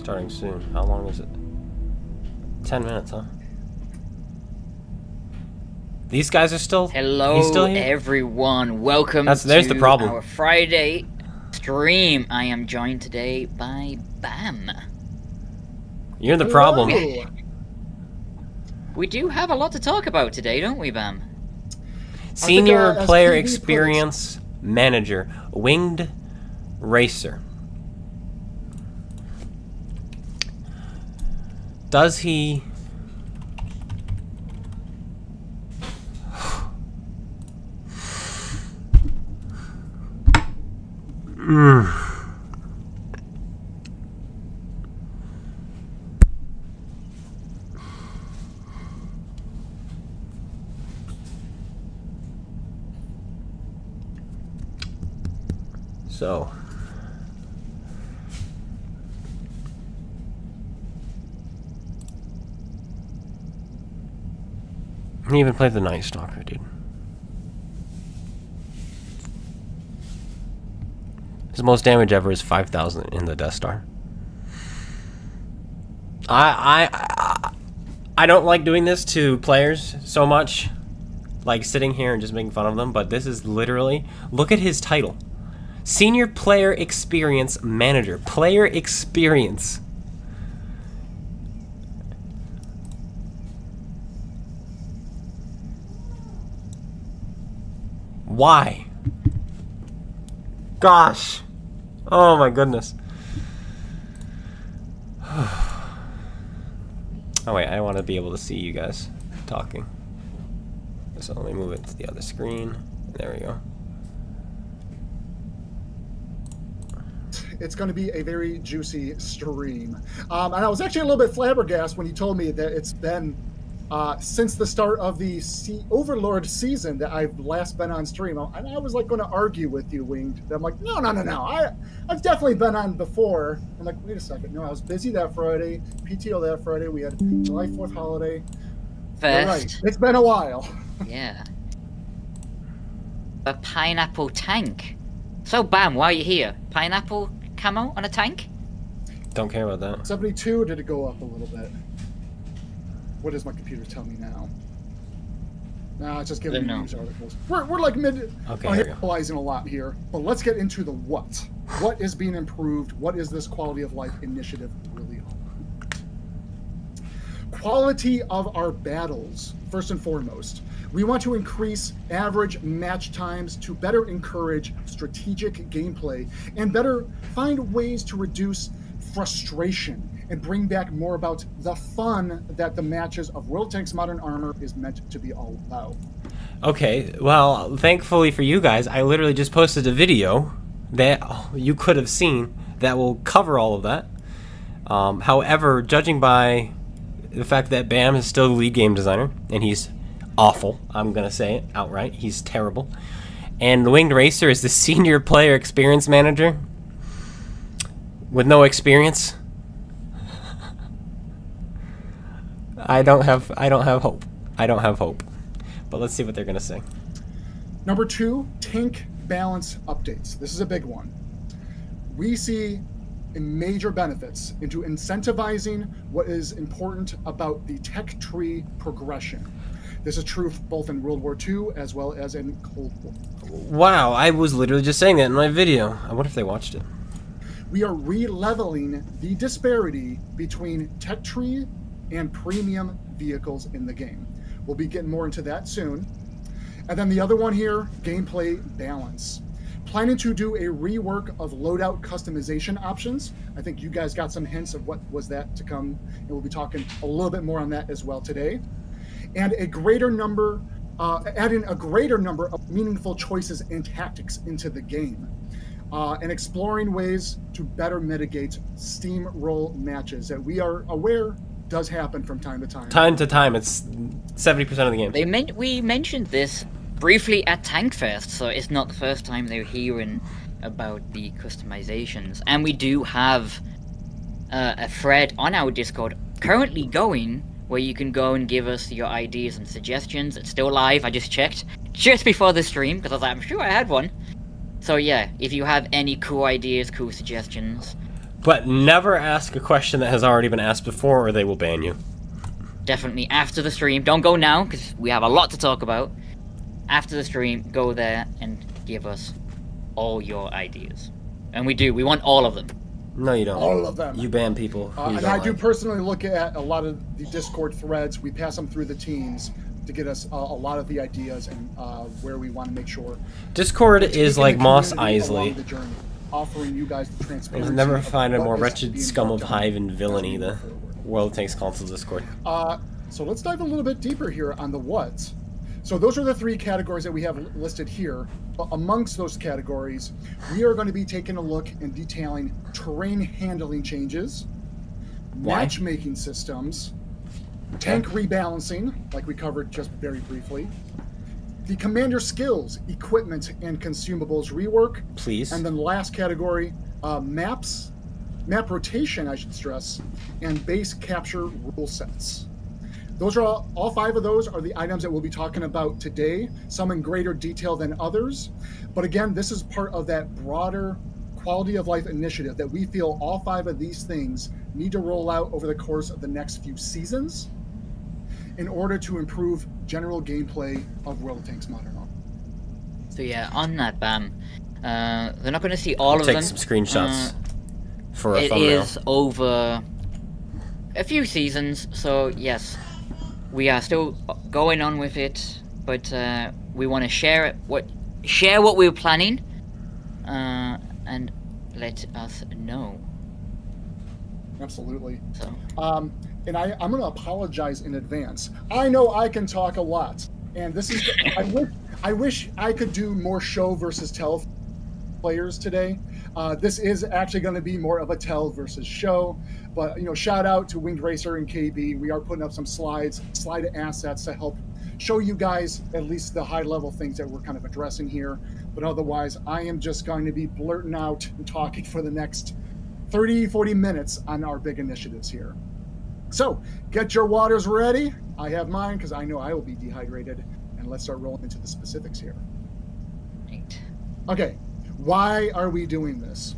starting soon. How long is it? 10 minutes, huh? These guys are still... Hello, he's still here? everyone. Welcome there's to the problem. our Friday stream. I am joined today by Bam. You're the problem. We do have a lot to talk about today, don't we, Bam? Senior Player Experience Manager, Winged Racer. Does he... So, he even played the Night Stalker, dude. His most damage ever is 5,000 in the Death Star. I don't like doing this to players so much, like sitting here and just making fun of them, but this is literally, look at his title. Senior Player Experience Manager. Player Experience. Why? Gosh. Oh my goodness. Oh wait, I want to be able to see you guys talking. So let me move it to the other screen. There we go. It's going to be a very juicy stream. And I was actually a little bit flabbergasted when you told me that it's been since the start of the Overlord season that I've last been on stream. And I was like going to argue with you, Winged. I'm like, no. I've definitely been on before. I'm like, wait a second. No, I was busy that Friday, PTO that Friday. We had July 4th holiday. You're right. It's been a while. Yeah. A pineapple tank. So, Bam, why are you here? Pineapple camo on a tank? Don't care about that. 72, did it go up a little bit? What does my computer tell me now? Nah, it's just giving me news articles. We're like analyzing a lot here, but let's get into the what. What is being improved? What is this quality of life initiative really all about? Quality of our battles, first and foremost. We want to increase average match times to better encourage strategic gameplay and better find ways to reduce frustration and bring back more about the fun that the matches of World Tanks Modern Armor is meant to be all about. Okay, well, thankfully for you guys, I literally just posted a video that you could have seen that will cover all of that. However, judging by the fact that Bam is still the lead game designer, and he's awful, I'm gonna say it outright, he's terrible, and the Winged Racer is the Senior Player Experience Manager with no experience, I don't have hope. But let's see what they're gonna say. Number 2, tank balance updates. This is a big one. We see major benefits into incentivizing what is important about the tech tree progression. This is true both in World War II as well as in Cold War. Wow, I was literally just saying that in my video. I wonder if they watched it. We are re-leveling the disparity between tech tree and premium vehicles in the game. We'll be getting more into that soon. And then the other one here, gameplay balance. Planning to do a rework of loadout customization options. I think you guys got some hints of what was that to come, and we'll be talking a little bit more on that as well today. And a greater number, adding a greater number of meaningful choices and tactics into the game. And exploring ways to better mitigate steamroll matches that we are aware does happen from time to time. Time to time, it's 70% of the game. We mentioned this briefly at Tankfest, so it's not the first time they're hearing about the customizations. And we do have a thread on our Discord currently going where you can go and give us your ideas and suggestions. It's still live, I just checked just before the stream because I'm sure I had one. So yeah, if you have any cool ideas, cool suggestions, But never ask a question that has already been asked before, or they will ban you. Definitely after the stream. Don't go now, because we have a lot to talk about. After the stream, go there and give us all your ideas. And we do. We want all of them. No, you don't. All of them. You ban people. And I do personally look at a lot of the Discord threads. We pass them through the teams to get us a lot of the ideas and where we want to make sure. Discord is like Moss Isley. The journey, offering you guys the transparency. You'll never find a more what is wretched being scum of worked on hive and as villainy we the move forward. World of Tanks console Discord. So let's dive a little bit deeper here on the what. So those are the 3 categories that we have listed here. But amongst those categories, we are going to be taking a look and detailing terrain handling changes, matchmaking systems, tank rebalancing, like we covered just very briefly, the commander skills, equipment, and consumables rework. Please. And then the last category, map rotation, I should stress, and base capture rule sets. Those are all 5 of those are the items that we'll be talking about today, some in greater detail than others. But again, this is part of that broader quality of life initiative that we feel all 5 of these things need to roll out over the course of the next few seasons in order to improve general gameplay of World of Tanks Modern Warfare. So yeah, on that, Bam, they're not going to see all of them. Take some screenshots for a It thumbnail. is over a few seasons, so yes, we are still going on with it, but we want to share what we're planning, and let us know. Absolutely. So. And I'm going to apologize in advance. I know I can talk a lot, and this is. I wish I could do more show versus tell players today. This is actually going to be more of a tell versus show, but shout out to Winged Racer and KB. We are putting up some slide assets to help show you guys at least the high level things that we're kind of addressing here. But otherwise, I am just going to be blurting out and talking for the next 30-40 minutes on our big initiatives here. So get your waters ready. I have mine because I know I will be dehydrated, and let's start rolling into the specifics here. Right. Okay. Why are we doing this?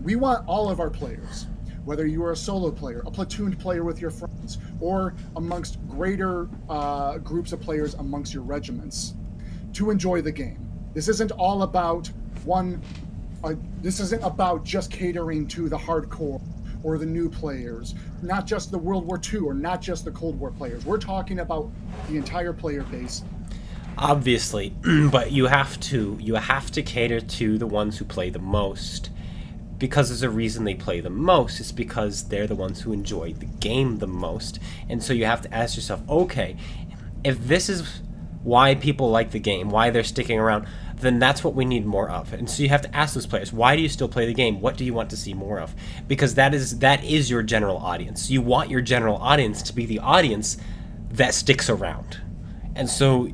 We want all of our players, whether you are a solo player, a platooned player with your friends, or amongst greater groups of players amongst your regiments, to enjoy the game. This isn't all about this isn't about just catering to the hardcore or the new players, not just the World War II or not just the Cold War players. We're talking about the entire player base. Obviously, but you have to cater to the ones who play the most, because there's a reason they play the most. It's because they're the ones who enjoy the game the most. And so you have to ask yourself, okay, if this is why people like the game, why they're sticking around, then that's what we need more of. And so you have to ask those players, why do you still play the game? What do you want to see more of? Because that is your general audience. You want your general audience to be the audience that sticks around. And so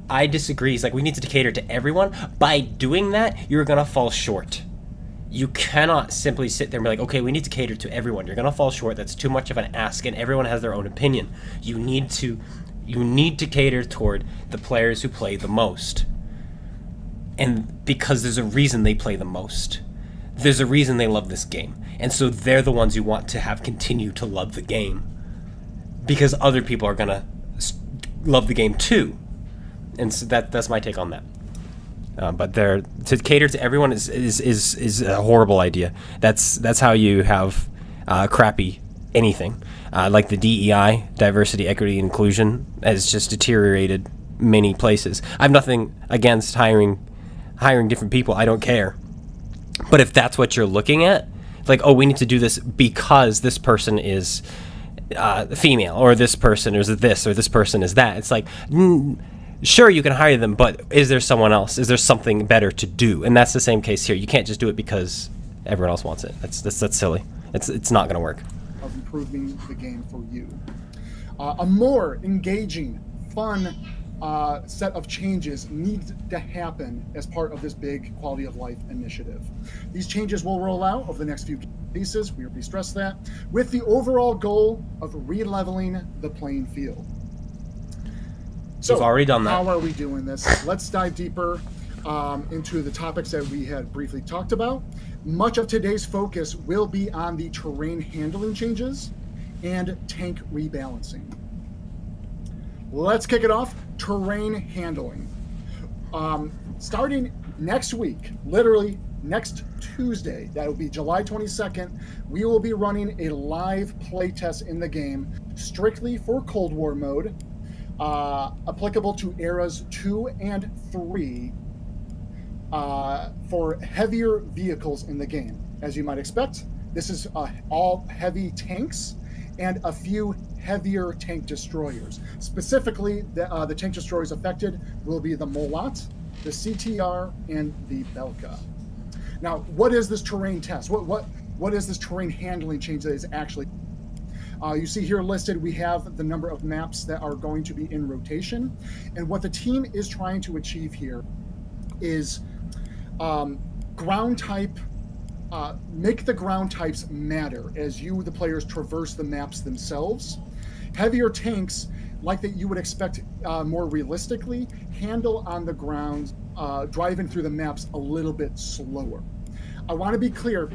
I disagree. It's like we need to cater to everyone. By doing that, you're going to fall short. You cannot simply sit there and be like, okay, we need to cater to everyone. You're going to fall short. That's too much of an ask, and everyone has their own opinion. You need to cater toward the players who play the most. And because there's a reason they play the most. There's a reason they love this game. And so they're the ones you want to have continue to love the game. Because other people are going to love the game too. And so that's my take on that. But to cater to everyone is a horrible idea. That's how you have crappy anything. Like the DEI, diversity, equity, inclusion, has just deteriorated many places. I have nothing against hiring different people. I don't care. But if that's what you're looking at, like, oh, we need to do this because this person is female, or this person is this, or this person is that. It's like, sure, you can hire them, but is there someone else? Is there something better to do? And that's the same case here. You can't just do it because everyone else wants it. That's silly. It's not going to work. Of improving the game for you. A more engaging, fun set of changes need to happen as part of this big quality of life initiative. These changes will roll out over the next few pieces, we already stressed that, with the overall goal of re-leveling the playing field. So, we've already done that. How are we doing this? Let's dive deeper. into the topics that we had briefly talked about. Much of today's focus will be on the terrain handling changes and tank rebalancing. Let's kick it off. Terrain handling. Starting next week, literally next Tuesday, that will be July 22nd, we will be running a live playtest in the game strictly for Cold War mode, applicable to eras 2 and 3, for heavier vehicles in the game. As you might expect, this is all heavy tanks and a few heavier tank destroyers. Specifically, the tank destroyers affected will be the Molat, the CTR, and the Belka. Now, what is this terrain test? What is this terrain handling change that is actually? You see here listed, we have the number of maps that are going to be in rotation, and what the team is trying to achieve here is ground type. Make the ground types matter as you, the players, traverse the maps themselves. Heavier tanks, like that you would expect more realistically, handle on the ground, driving through the maps a little bit slower. I want to be clear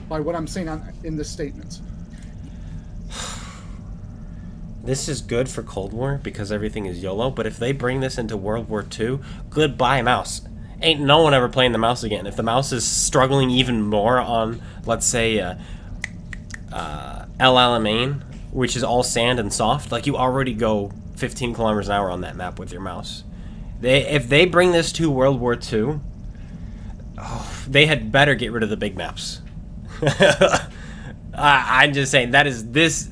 by what I'm saying in this statement. This is good for Cold War because everything is YOLO, but if they bring this into World War II, goodbye mouse. Ain't no one ever playing the mouse again. If the mouse is struggling even more on, let's say, El Alamein, which is all sand and soft, like you already go 15 kilometers an hour on that map with your mouse. If they bring this to World War II, they had better get rid of the big maps. I'm just saying, that is this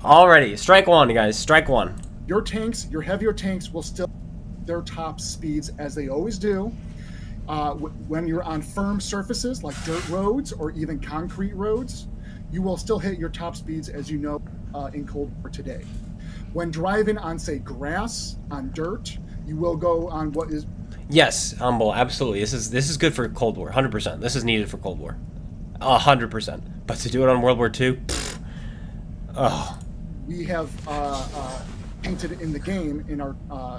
already. Strike one, guys. Strike one. Your tanks, your heavier tanks, will still their top speeds as they always do. When you're on firm surfaces like dirt roads or even concrete roads, you will still hit your top speeds, as you know, in Cold War today. When driving on, say, grass, on dirt, you will go on what is... Yes, Humble, absolutely. This is good for Cold War, 100%. This is needed for Cold War, 100%. But to do it on World War II, we have painted in the game in our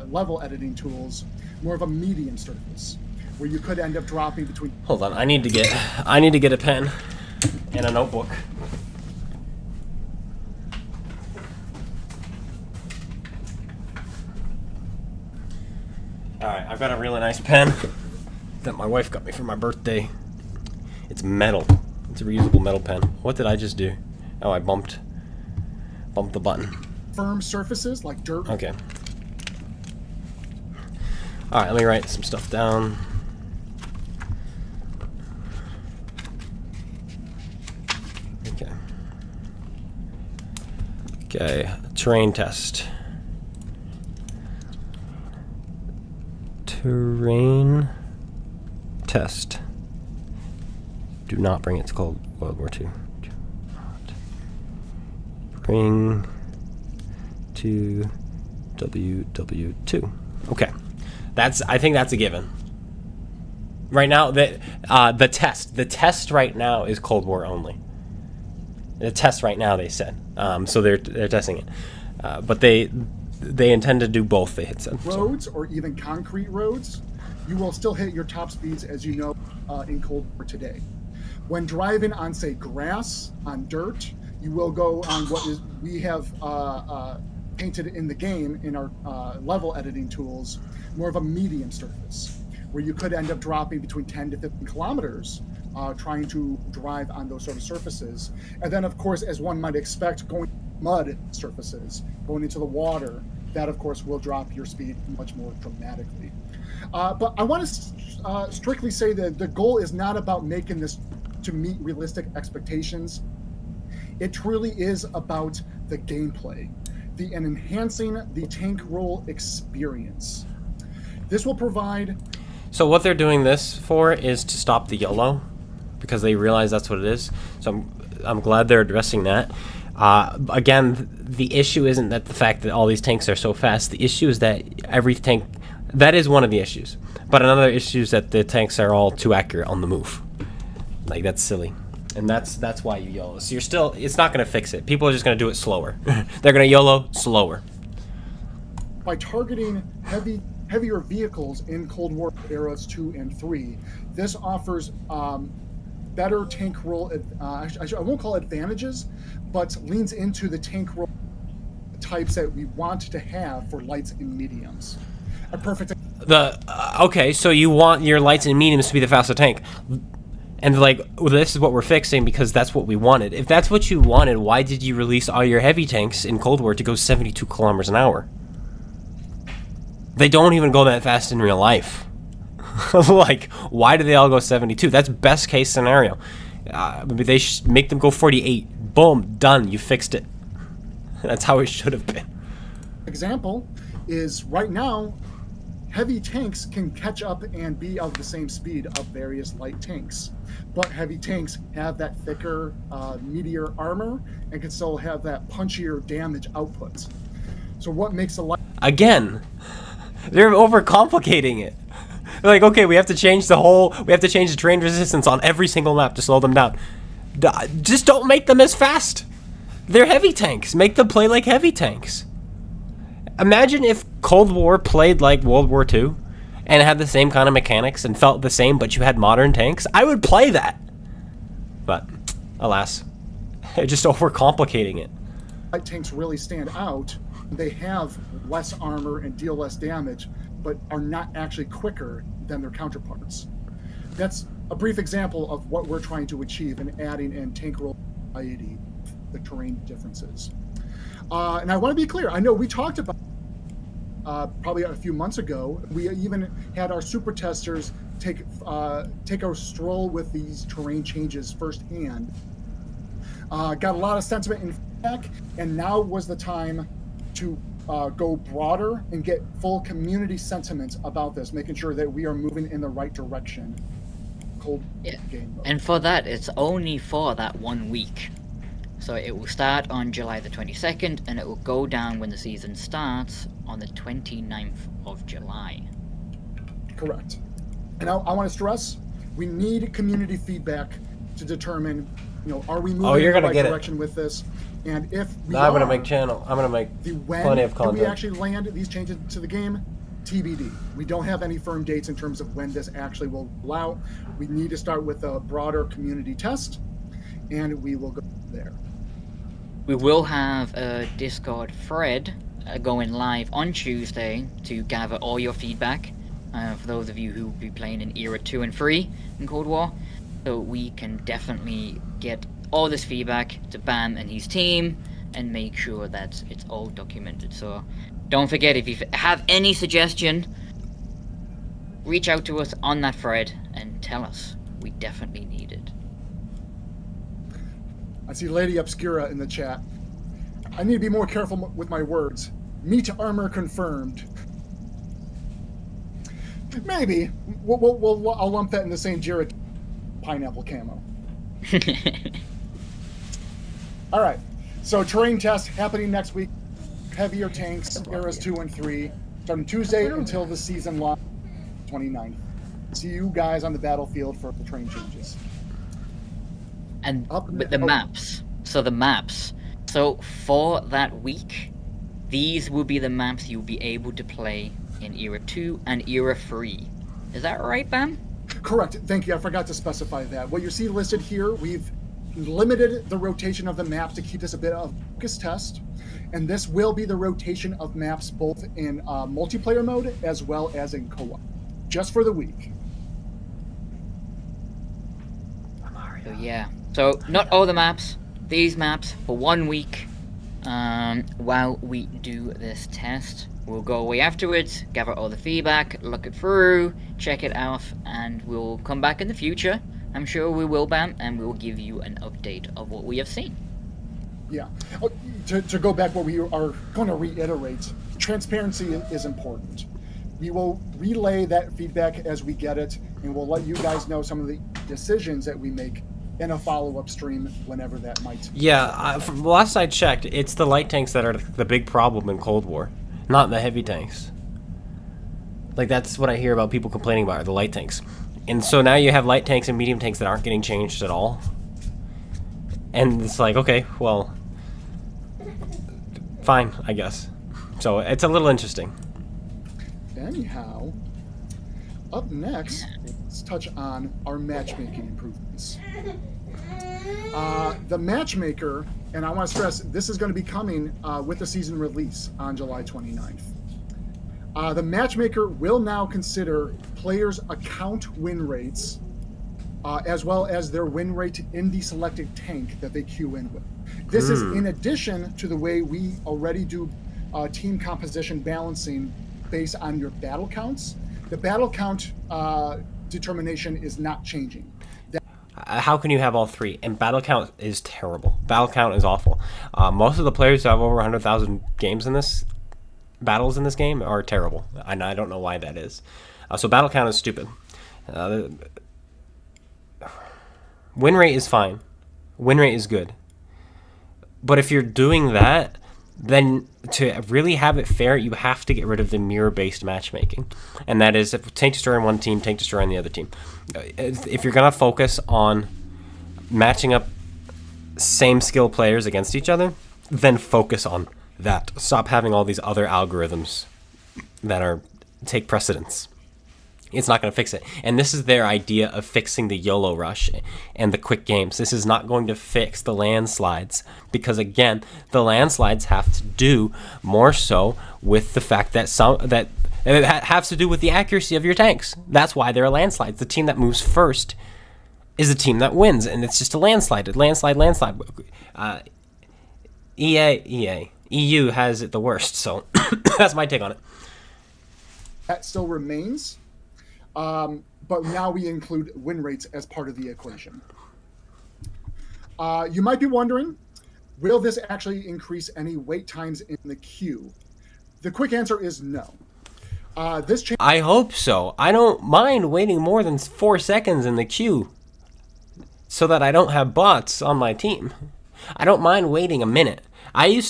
level editing tools more of a medium surface, where you could end up dropping between... Hold on, I need to get a pen and a notebook. Alright, I've got a really nice pen that my wife got me for my birthday. It's metal. It's a reusable metal pen. What did I just do? Oh, I bumped the button. Firm surfaces like dirt. Okay. Alright, let me write some stuff down. Okay, terrain test. Terrain test. Do not bring it to Cold World War II. Do not bring to WW2. Okay, I think that's a given. Right now, the test right now is Cold War only. The test right now, they said. So they're testing it, but they intend to do both. They had said roads or even concrete roads, you will still hit your top speeds, as you know, in Cold War today. When driving on, say, grass, on dirt, you will go on what is we have painted in the game in our level editing tools, more of a medium surface, where you could end up dropping between 10 to 15 kilometers. Trying to drive on those sort of surfaces. And then, of course, as one might expect, going mud surfaces, going into the water, that, of course, will drop your speed much more dramatically. But I want to strictly say that the goal is not about making this to meet realistic expectations. It truly is about the gameplay, and enhancing the tank roll experience. This will provide... So what they're doing this for is to stop the YOLO, because they realize that's what it is. So I'm glad they're addressing that. Again, the issue isn't that the fact that all these tanks are so fast. The issue is that every tank... That is one of the issues. But another issue is that the tanks are all too accurate on the move. Like, that's silly. And that's why you YOLO. So you're still... It's not going to fix it. People are just going to do it slower. They're going to YOLO slower. By targeting heavier vehicles in Cold War eras 2 and 3. This offers better tank roll, I won't call it advantages, but leans into the tank roll types that we want to have for lights and mediums. A perfect. Okay, so you want your lights and mediums to be the faster tank. And like, well, this is what we're fixing because that's what we wanted. If that's what you wanted, why did you release all your heavy tanks in Cold War to go 72 kilometers an hour? They don't even go that fast in real life. Like, why do they all go 72? That's best case scenario. They make them go 48. Boom, done. You fixed it. That's how it should have been. Example is right now, heavy tanks can catch up and be of the same speed of various light tanks. But heavy tanks have that thicker meteor armor and can still have that punchier damage output. So what makes a light... Again, they're overcomplicating it. They're like, okay, we have to change the terrain resistance on every single map to slow them down. Just don't make them as fast. They're heavy tanks. Make them play like heavy tanks. Imagine if Cold War played like World War II and had the same kind of mechanics and felt the same, but you had modern tanks. I would play that. But, alas, they're just overcomplicating it. Light tanks really stand out. They have less armor and deal less damage, but are not actually quicker than their counterparts. That's a brief example of what we're trying to achieve in adding in tank roll variety, the terrain differences. And I want to be clear, I know we talked about probably a few months ago, we even had our super testers take a stroll with these terrain changes firsthand. Got a lot of sentiment and feedback, and now was the time to go broader and get full community sentiment about this, making sure that we are moving in the right direction. Game mode. And for that, it's only for that 1 week. So it will start on July the 22nd, and it will go down when the season starts on the 29th of July. Correct. And I want to stress, we need community feedback to determine, are we moving in the right direction with this? And if we I'm gonna make plenty of content. Do we actually land these changes to the game? TBD. We don't have any firm dates in terms of when this actually will allow. We need to start with a broader community test, and we will go there. We will have a Discord thread going live on Tuesday to gather all your feedback for those of you who will be playing in Era 2 and 3 in Cold War. So we can definitely get all this feedback to Bam and his team and make sure that it's all documented. So don't forget, if you have any suggestion, reach out to us on that thread and tell us. We definitely need it. I see Lady Obscura in the chat. I need to be more careful with my words. Meat armor confirmed. Maybe. I'll lump that in the same Jarrett pineapple camo. All right. So terrain test happening next week. Heavier tanks, eras 2 and 3, starting Tuesday until the season launch, 29th. See you guys on the battlefield for the terrain changes. And with the maps. So for that week, these will be the maps you'll be able to play in Era 2 and Era 3. Is that right, Bam? Correct. Thank you. I forgot to specify that. What you see listed here, we've limited the rotation of the maps to keep this a bit of a focus test. And this will be the rotation of maps both in multiplayer mode as well as in co-op, just for the week. So yeah. So not all the maps, these maps for 1 week while we do this test. We'll go away afterwards, gather all the feedback, look it through, check it out, and we'll come back in the future. I'm sure we will, Bam, and we'll give you an update of what we have seen. Yeah. To go back, what we are going to reiterate, transparency is important. We will relay that feedback as we get it, and we'll let you guys know some of the decisions that we make in a follow-up stream whenever that might be. Yeah, from last I checked, it's the light tanks that are the big problem in Cold War, not the heavy tanks. Like, that's what I hear about people complaining about, are the light tanks. And so now you have light tanks and medium tanks that aren't getting changed at all. And it's like, okay, well, fine, I guess. So it's a little interesting. Anyhow, up next, let's touch on our matchmaking improvements. The matchmaker, and I want to stress, this is going to be coming with the season release on July 29th. The matchmaker will now consider players' account win rates as well as their win rate in the selected tank that they queue in with. This is in addition to the way we already do team composition balancing based on your battle counts. The battle count determination is not changing. How can you have all three? And battle count is terrible. Battle count is awful. Most of the players who have over 100,000 battles in this game are terrible. And I don't know why that is. So battle count is stupid. Win rate is fine. Win rate is good. But if you're doing that, then to really have it fair, you have to get rid of the mirror-based matchmaking. And that is, if tank destroyer on one team, tank destroyer on the other team. If you're going to focus on matching up same skill players against each other, then focus on that. Stop having all these other algorithms that take precedence. It's not going to fix it. And this is their idea of fixing the YOLO rush and the quick games. This is not going to fix the landslides because, again, the landslides have to do more so with the fact that it has to do with the accuracy of your tanks. That's why there are landslides. The team that moves first is the team that wins, and it's just a landslide. Landslide. EU has it the worst, so that's my take on it. That still remains. But now we include win rates as part of the equation. You might be wondering, will this actually increase any wait times in the queue? The quick answer is no. I hope so. I don't mind waiting more than 4 seconds in the queue so that I don't have bots on my team. I don't mind waiting a minute. You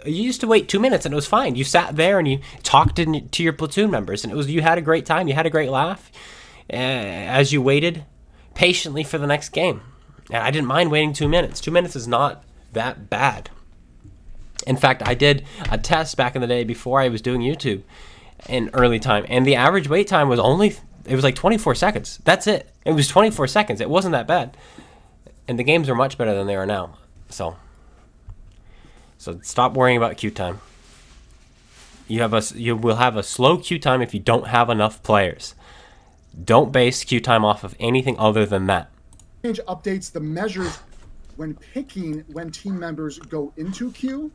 used to wait 2 minutes and it was fine. You sat there and you talked to your platoon members and you had a great time. You had a great laugh as you waited patiently for the next game. And I didn't mind waiting 2 minutes. 2 minutes is not that bad. In fact, I did a test back in the day before I was doing YouTube in early time, and the average wait time was like 24 seconds. That's it. It was 24 seconds. It wasn't that bad. And the games are much better than they are now. So stop worrying about queue time. You will have a slow queue time if you don't have enough players. Don't base queue time off of anything other than that. Change updates the measures when picking when team members go into queue.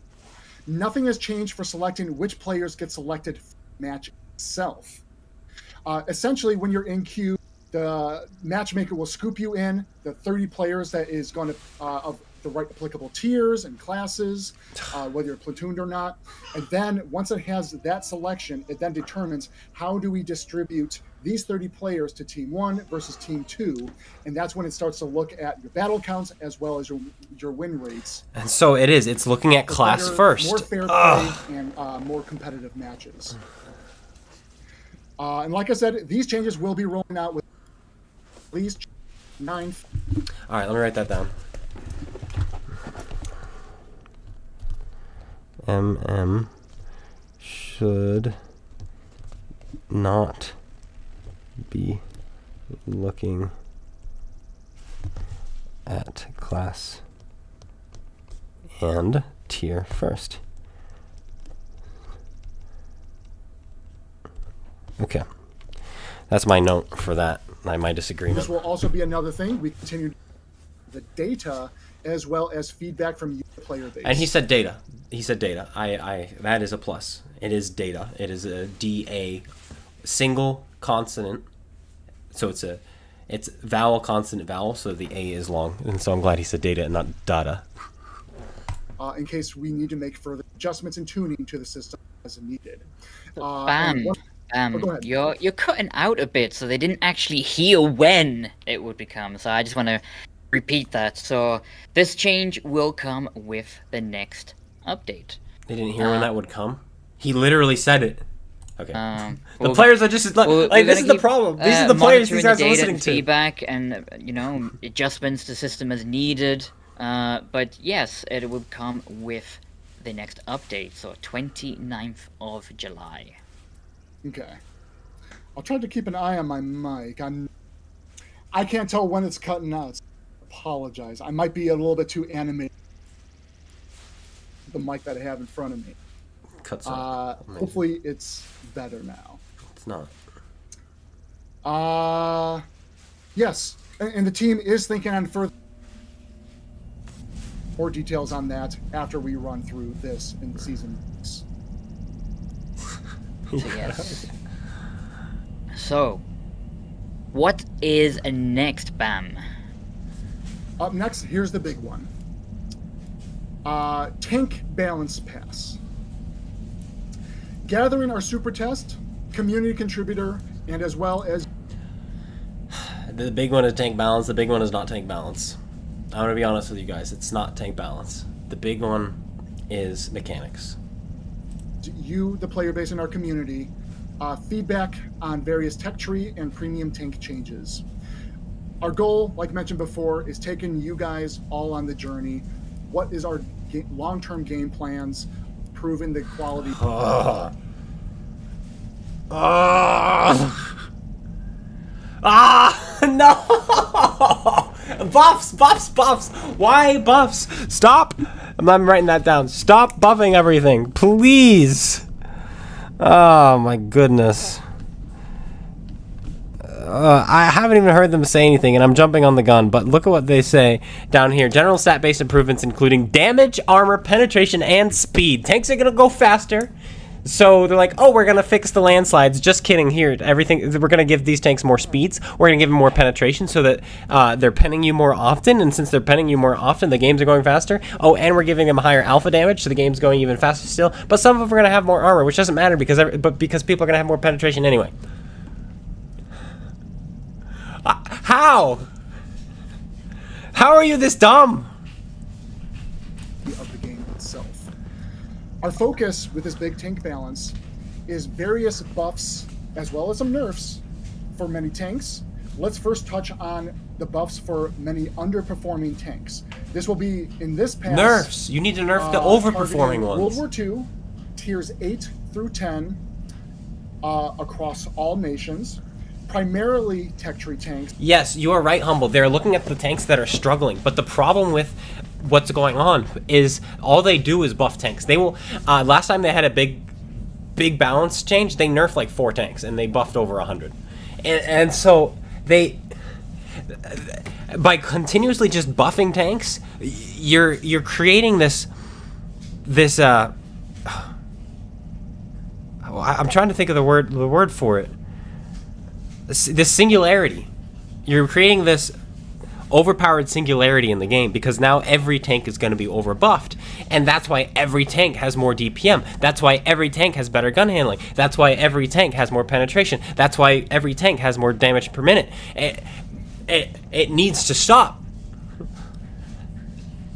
Nothing has changed for selecting which players get selected for the match itself. Essentially, when you're in queue, the matchmaker will scoop you in the 30 players that is going to of the right applicable tiers and classes, whether you're platooned or not. And then once it has that selection, it then determines how do we distribute these 30 players to Team 1 versus Team 2. And that's when it starts to look at your battle counts as well as your win rates. And so it's looking at class first. More fair play and more competitive matches. And like I said, these changes will be rolling out with at least 9th. All right, let me write that down. MM should not be looking at class and tier first. Okay. That's my note for that. My disagreement. This will also be another thing. We continue the data as well as feedback from your player base. And he said data. I that is a plus. It is data. It is a DA, single consonant. So it's vowel, consonant, vowel. So the A is long, and so I'm glad he said data and not data. In case we need to make further adjustments and tuning to the system as needed. Go ahead. You're cutting out a bit, so they didn't actually hear when it would become. So I just want to repeat that. So this change will come with the next update. They didn't hear when that would come? He literally said it. Okay. The We'll- players are just like we're this gonna is the keep, problem. These are the players these monitoring the guys are data listening and to. feedback and adjustments to system as needed. But yes, it will come with the next update. So 29th of July. Okay. I'll try to keep an eye on my mic. I can't tell when it's cutting out. So I apologize. I might be a little bit too animated. The mic that I have in front of me. Cuts out. Hopefully it's better now. It's not. Yes, and the team is thinking on further more details on that after we run through this in season 6. So, yes. So, what is next, Bam? Up next, here's the big one. Tank Balance Pass. Gathering our super test, community contributor, and as well as... The big one is tank balance. The big one is not tank balance. I'm going to be honest with you guys. It's not tank balance. The big one is mechanics. You, the player base in our community, feedback on various tech tree and premium tank changes. Our goal, like mentioned before, is taking you guys all on the journey. What is our long-term game plans, proving the quality. No! Buffs! Why buffs? Stop! I'm writing that down. Stop buffing everything, please. Oh my goodness. I haven't even heard them say anything, and I'm jumping on the gun, but look at what they say down here. General stat-based improvements including damage, armor, penetration, and speed. Tanks are going to go faster. So they're like, oh, we're going to fix the landslides. Just kidding. Here, everything. We're going to give these tanks more speeds. We're going to give them more penetration so that they're penning you more often. And since they're penning you more often, the games are going faster. Oh, and we're giving them higher alpha damage, so the game's going even faster still. But some of them are going to have more armor, which doesn't matter because people are going to have more penetration anyway. How? How are you this dumb? Of the game itself. Our focus with this big tank balance is various buffs as well as some nerfs for many tanks. Let's first touch on the buffs for many underperforming tanks. This will be in this pass. Nerfs. You need to nerf the overperforming ones. World War II, tiers 8 through 10, across all nations. Primarily tech tree tanks. Yes, you are right, Humble. They're looking at the tanks that are struggling, but the problem with what's going on is all they do is buff tanks. They will. Last time they had a big balance change, they nerfed like 4 tanks and they buffed over 100, and so they, by continuously just buffing tanks, you're creating this. I'm trying to think of the word for it. This singularity. You're creating this overpowered singularity in the game because now every tank is going to be overbuffed, and that's why every tank has more DPM. That's why every tank has better gun handling. That's why every tank has more penetration. That's why every tank has more damage per minute. It needs to stop,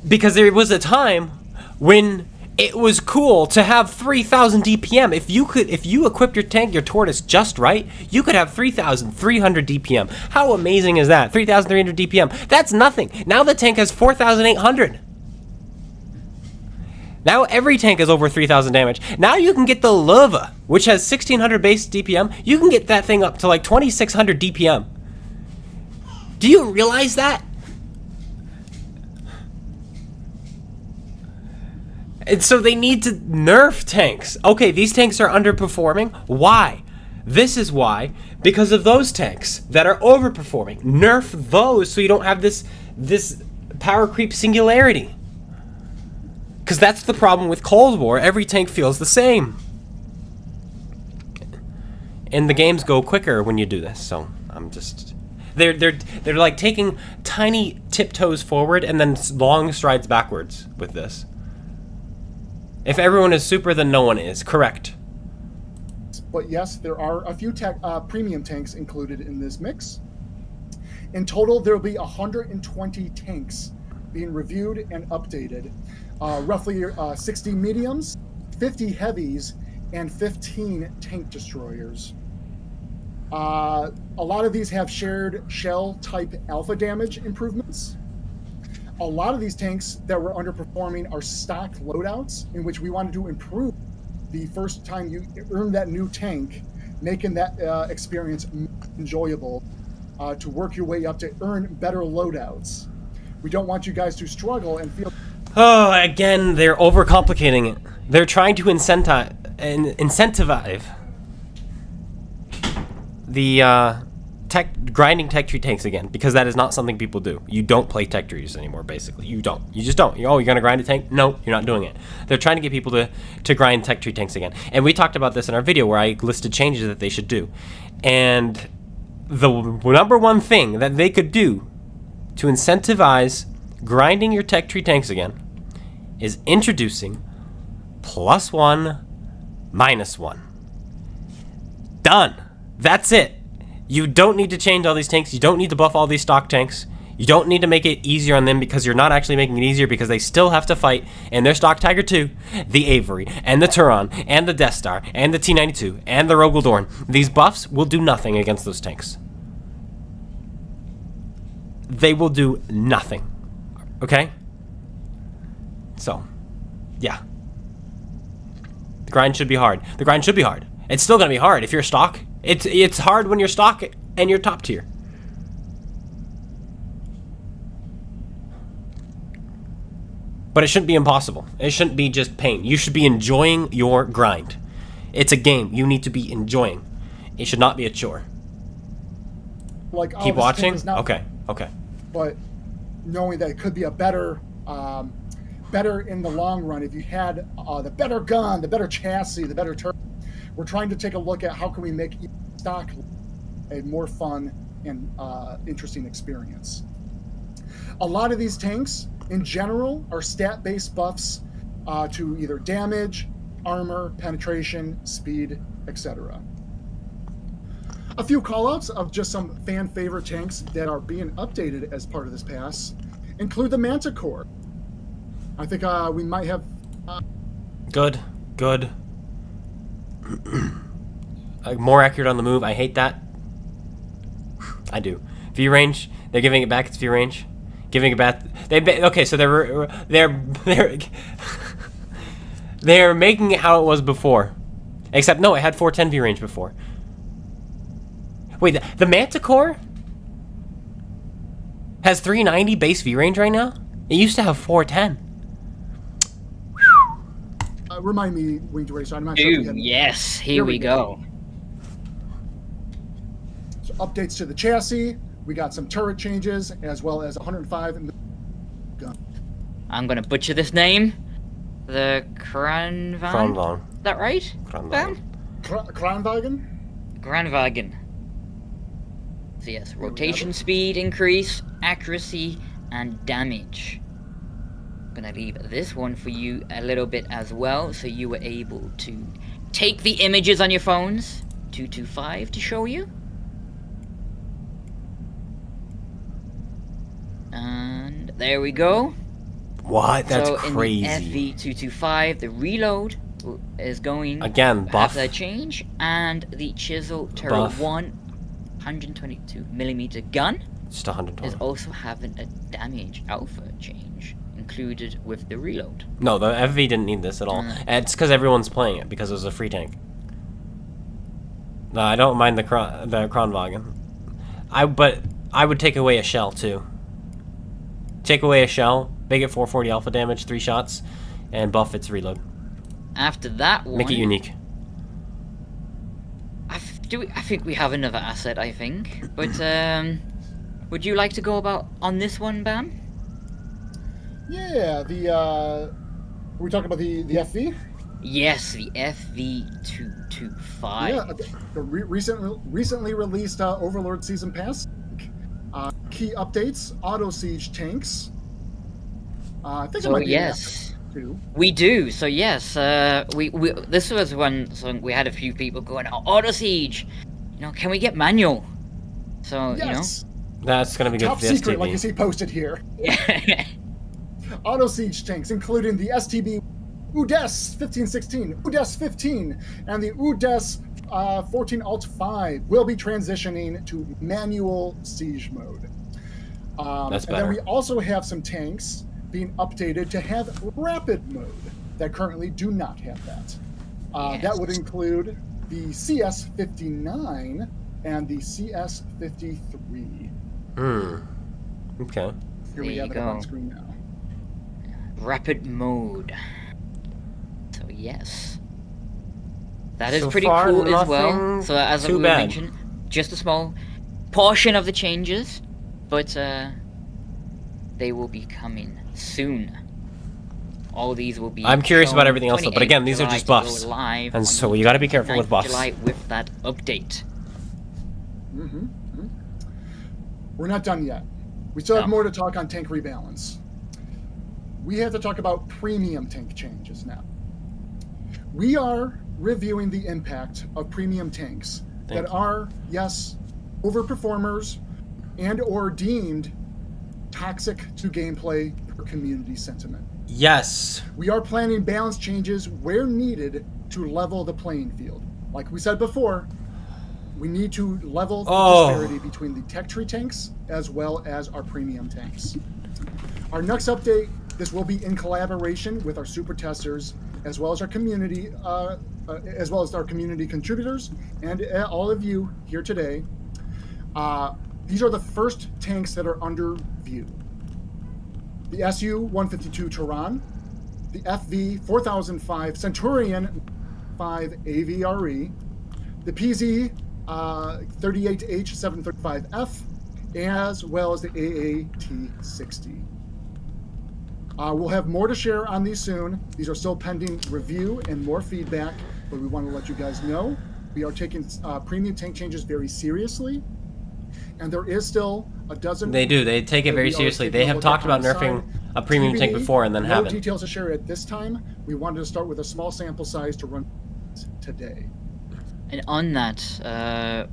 because there was a time when it was cool to have 3,000 DPM. If you equipped your tank, your tortoise just right, you could have 3,300 DPM. How amazing is that? 3,300 DPM. That's nothing. Now the tank has 4,800. Now every tank is over 3,000 damage. Now you can get the Lova, which has 1,600 base DPM. You can get that thing up to like 2,600 DPM. Do you realize that? And so they need to nerf tanks. Okay, these tanks are underperforming. Why? This is why. Because of those tanks that are overperforming. Nerf those so you don't have this power creep singularity. Because that's the problem with Cold War. Every tank feels the same. And the games go quicker when you do this. So I'm just... They're like taking tiny tiptoes forward and then long strides backwards with this. If everyone is super, then no one is. Correct. But yes, there are a few premium tanks included in this mix. In total, there will be 120 tanks being reviewed and updated. Roughly 60 mediums, 50 heavies, and 15 tank destroyers. A lot of these have shared shell-type alpha damage improvements. A lot of these tanks that were underperforming are stock loadouts in which we wanted to improve the first time you earn that new tank. making that experience enjoyable, to work your way up to earn better loadouts. We don't want you guys to struggle and feel... Oh, again, they're overcomplicating it. They're trying to incentivize the grinding tech tree tanks again, because that is not something people do. You don't play tech trees anymore, basically. You don't. You just don't. You're going to grind a tank? No, you're not doing it. They're trying to get people to grind tech tree tanks again. And we talked about this in our video where I listed changes that they should do. And the number one thing that they could do to incentivize grinding your tech tree tanks again is introducing +1, -1. Done. That's it. You don't need to change all these tanks. You don't need to buff all these stock tanks. You don't need to make it easier on them, because you're not actually making it easier, because they still have to fight in their stock Tiger 2, the Avery, and the Turon, and the Death Star, and the T-92, and the Rogue Dorn. These buffs will do nothing against those tanks. They will do nothing. Okay? So, yeah. The grind should be hard. The grind should be hard. It's still going to be hard if you're stock. It's hard when you're stock and you're top tier. But it shouldn't be impossible. It shouldn't be just pain. You should be enjoying your grind. It's a game you need to be enjoying. It should not be a chore. Like, keep watching? Okay. But knowing that it could be a better in the long run if you had the better gun, the better chassis, the better turret. We're trying to take a look at how can we make stock a more fun and interesting experience. A lot of these tanks, in general, are stat-based buffs to either damage, armor, penetration, speed, etc. A few callouts of just some fan-favorite tanks that are being updated as part of this pass include the Manticore. I think we might have... Good. More accurate on the move. I hate that. I do. View range. They're giving it back its view range. Giving it back. Okay, so they're making it how it was before. Except no, it had 410 view range before. Wait, the Manticore has 390 base view range right now? It used to have 410. Remind me, Winged Racer. I'm not sure. Yes, here we go. So updates to the chassis. We got some turret changes, as well as 105 gun. I'm gonna butcher this name. The Kranvan. Is that right? Kranwagen? Kranwagen. So yes, rotation speed increase, accuracy, and damage. I'm gonna leave this one for you a little bit as well, so you were able to take the images on your phones. 225 to show you. And there we go. What? That's so crazy. In the FV225, the reload is going again buff after that change, and the Chisel Turret buff. 122mm gun just 120 is also having a damage alpha change included with the reload. No, the FV didn't need this at all. It's because everyone's playing it because it was a free tank. No, I don't mind the Kronwagen. But I would take away a shell too. Take away a shell, make it 440 alpha damage, 3 shots, and buff its reload. After that one, make it unique. I think we have another asset, I think. But would you like to go about on this one, Bam? Yeah, are we talking about the FV? Yes, the FV225. Yeah, the recently released Overlord Season Pass. Key updates: auto siege tanks. I think so. Yes, too. We do. So yes, we this was one. So we had a few people going, "Oh, auto siege. You know, can we get manual?" So yes. you know, that's gonna be good top for the secret, STB. like you see posted here. Yeah. Auto siege tanks, including the STB UDES 1516, UDES 15, and the UDES 14 Alt 5 will be transitioning to manual siege mode. That's better. And then we also have some tanks being updated to have rapid mode that currently do not have that. Yes. That would include the CS59 and the CS53. Okay. Here we have it up on screen now. Rapid mode. So yes. That is So pretty far, cool as well. nothing So as too we bad. mentioned, just a small portion of the changes, but they will be coming soon. All these will be. I'm curious about shown everything else, though, but again, these are 28th just July to buffs. go live And on so the you gotta be careful with 9th buffs. July with that update. We're not done yet. We still have No. more to talk on tank rebalance. We have to talk about premium tank changes now. We are reviewing the impact of premium tanks that are, yes, overperformers and or deemed toxic to gameplay or community sentiment. Yes. We are planning balance changes where needed to level the playing field. Like we said before, we need to level the disparity between the tech tree tanks as well as our premium tanks. Our next update, this will be in collaboration with our super testers as well as our community, contributors and all of you here today. These are the first tanks that are under view. The SU-152 Tehran, the FV-4005 Centurion 5 AVRE, the PZ-38H-735F, as well as the AAT-60. We'll have more to share on these soon. These are still pending review and more feedback, but we want to let you guys know we are taking premium tank changes very seriously, and there is still a dozen. They do. They take it very seriously. They have talked about nerfing a premium tank before and then no haven't. details to share at this time. We wanted to start with a small sample size to run today. And on that,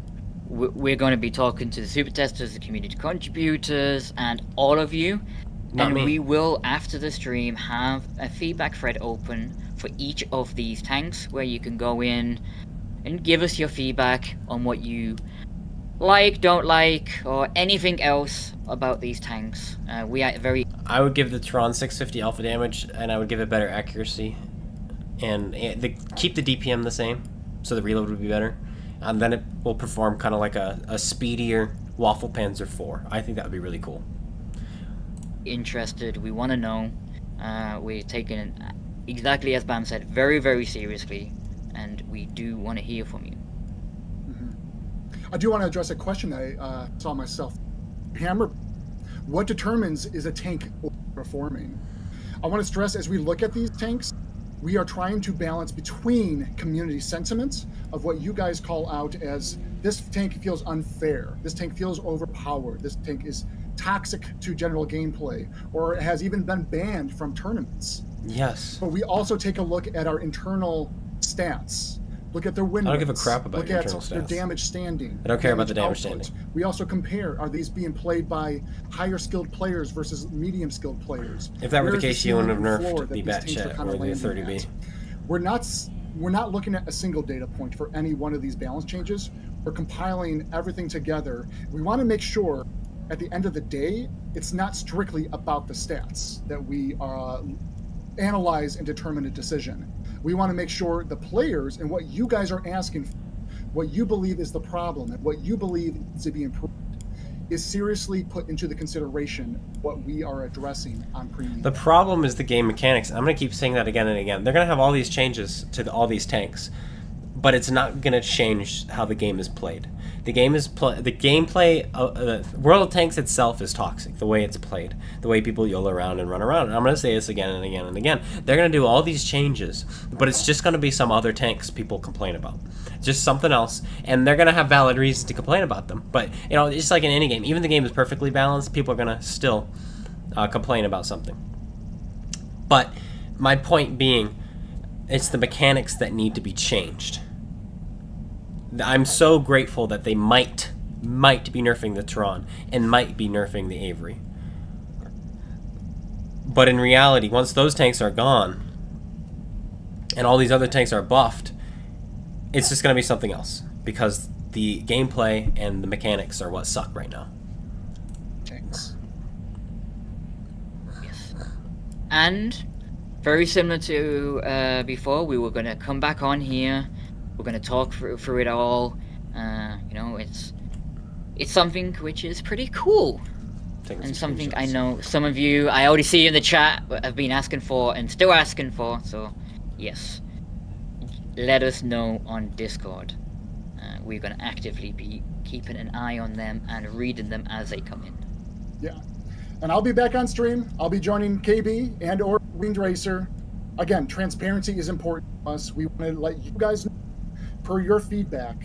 we're going to be talking to the super testers, the community contributors, and all of you. Not me. We will, after the stream, have a feedback thread open for each of these tanks where you can go in and give us your feedback on what you like, don't like, or anything else about these tanks. We are very... I would give the Tehran 650 alpha damage, and I would give it better accuracy. And keep the DPM the same, so the reload would be better. And then it will perform kind of like a speedier Waffle Panzer IV. I think that would be really cool. interested. We want to know. We're taking it, exactly as Bam said, very, very seriously, and we do want to hear from you. I do want to address a question that I saw myself. Hammer, what determines is a tank performing? I want to stress, as we look at these tanks, we are trying to balance between community sentiments of what you guys call out as this tank feels unfair, this tank feels overpowered, this tank is toxic to general gameplay, or it has even been banned from tournaments. Yes. But we also take a look at our internal stats. Look at their win I don't give a rates. crap about Look your at internal their stats. damage standing. I don't care about the damage output. standing. We also compare, are these being played by higher skilled players versus medium skilled players? If that were the Where is case, you wouldn't have ceiling and floor nerfed that the these bat teams are chat kinda or the landing 30B. at? We're not looking at a single data point for any one of these balance changes. We're compiling everything together. We want to make sure at the end of the day, it's not strictly about the stats that we analyze and determine a decision. We want to make sure the players and what you guys are asking for, what you believe is the problem and what you believe needs to be improved, is seriously put into the consideration what we are addressing on premium. The problem is the game mechanics. I'm going to keep saying that again and again. They're going to have all these changes to all these tanks, but it's not going to change how the game is played. The gameplay, World of Tanks itself is toxic, the way it's played, the way people YOLO around and run around. And I'm going to say this again and again and again. They're going to do all these changes, but it's just going to be some other tanks people complain about. Just something else, and they're going to have valid reasons to complain about them. But, you know, just like in any game, even the game is perfectly balanced, people are going to still complain about something. But my point being, it's the mechanics that need to be changed. I'm so grateful that they might be nerfing the Tehran and might be nerfing the Avery. But in reality, once those tanks are gone and all these other tanks are buffed, it's just going to be something else because the gameplay and the mechanics are what suck right now. Tanks. Yes. And very similar to before, we were going to come back on here We're gonna talk through it all. You know, it's something which is pretty cool. And something I know some of you, I already see in the chat, have been asking for and still asking for, so yes. Let us know on Discord. We're going to actively be keeping an eye on them and reading them as they come in. Yeah. And I'll be back on stream. I'll be joining KB and or Winged Racer. Again, transparency is important to us. We want to let you guys know, per your feedback,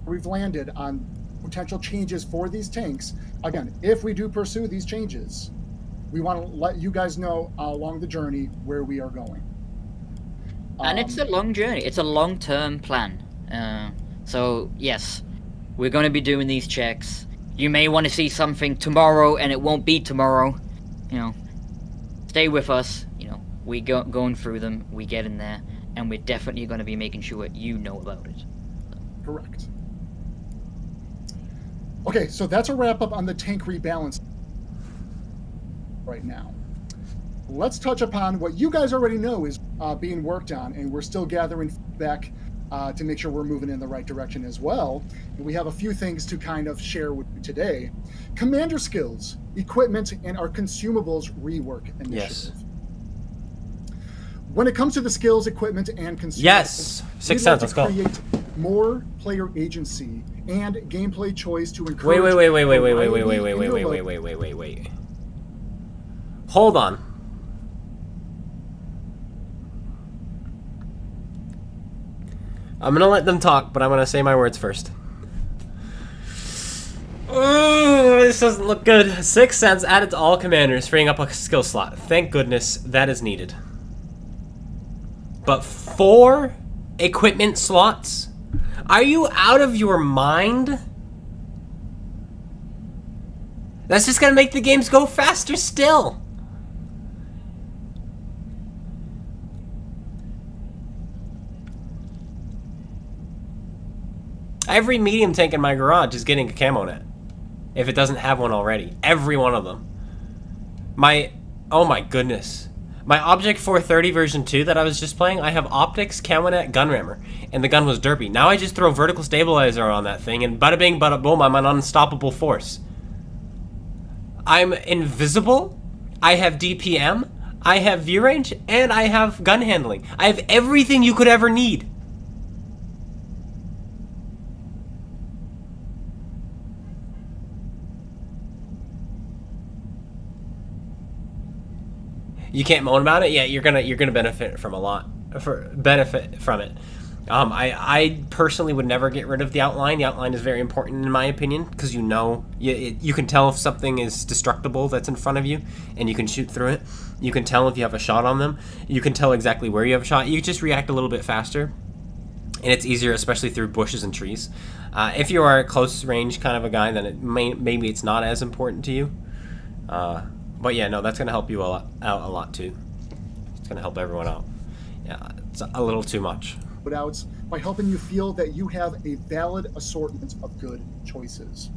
we've landed on potential changes for these tanks. Again, if we do pursue these changes, we want to let you guys know along the journey where we are going. And it's a long journey. It's a long-term plan. So, yes, we're going to be doing these checks. You may want to see something tomorrow, and it won't be tomorrow. You know, stay with us. You know, we going through them. We get in there, and we're definitely going to be making sure you know about it. Correct. Okay, so that's a wrap-up on the tank rebalance right now. Let's touch upon what you guys already know is being worked on, and we're still gathering feedback to make sure we're moving in the right direction as well. And we have a few things to kind of share with you today. Commander skills, equipment, and our consumables rework initiative. Yes. When it comes to the skills, equipment, and consumables, Yes. 6 cents. Let's go. Create more player agency and gameplay choice to encourage. Wait. Hold on. I'm gonna let them talk, but I'm gonna say my words first. Ooh, this doesn't look good. 6 cents added to all commanders, freeing up a skill slot. Thank goodness that is needed. But 4 equipment slots? Are you out of your mind? That's just gonna make the games go faster still. Every medium tank in my garage is getting a camo net. If it doesn't have one already. Every one of them. Oh my goodness. My Object 430 version 2 that I was just playing, I have optics, camo net, gun rammer. And the gun was derpy. Now I just throw vertical stabilizer on that thing and bada bing, bada boom, I'm an unstoppable force. I'm invisible. I have DPM. I have view range. And I have gun handling. I have everything you could ever need. You can't moan about it. Yeah, you're gonna benefit from it. I personally would never get rid of the outline. The outline is very important in my opinion because you can tell if something is destructible that's in front of you, and you can shoot through it. You can tell if you have a shot on them. You can tell exactly where you have a shot. You just react a little bit faster, and it's easier, especially through bushes and trees. If you are a close range kind of a guy, then maybe it's not as important to you. But yeah, no, that's going to help you out a lot too. It's going to help everyone out. Yeah, it's a little too much. Outs by helping you feel that you have a valid assortment of good choices.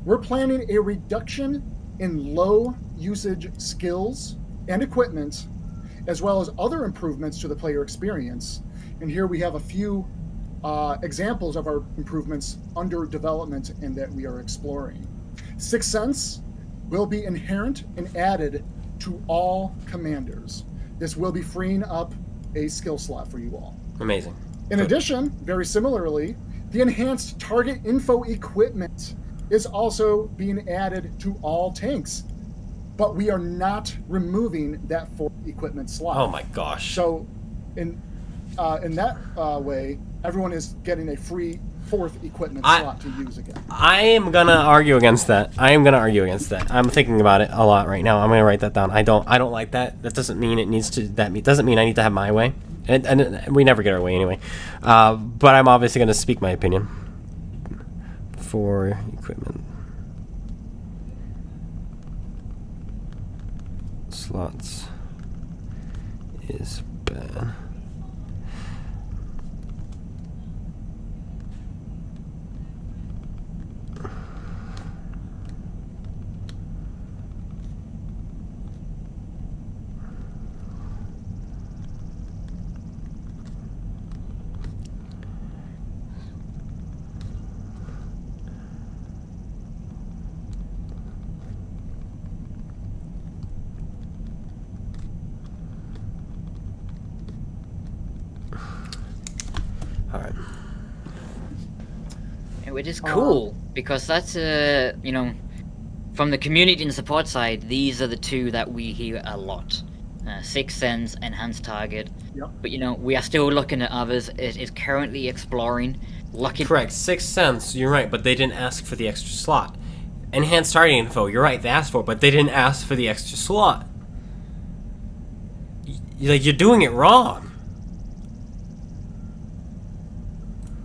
We're planning a reduction in low usage skills and equipment, as well as other improvements to the player experience. And here we have a few examples of our improvements under development and that we are exploring. 6 cents will be inherent and added to all commanders. This will be freeing up a skill slot for you all. Amazing. In addition, very similarly, the enhanced target info equipment is also being added to all tanks, but we are not removing that 4th equipment slot. Oh my gosh. So in that way, everyone is getting a free 4th equipment slot to use again. I am gonna argue against that. I'm thinking about it a lot right now. I'm gonna write that down. I don't like that. That doesn't mean it needs to. Doesn't mean I need to have my way. And we never get our way anyway. But I'm obviously gonna speak my opinion. For equipment slots is bad. All right. Which is cool, because that's, you know, from the community and support side, these are the two that we hear a lot. Sixth Sense, Enhanced Target. Yep. But, you know, we are still looking at others. It is currently exploring, looking... Correct. Sixth Sense, you're right, but they didn't ask for the extra slot. Enhanced Targeting Info, you're right, they asked for it, but they didn't ask for the extra slot. Like, you're doing it wrong.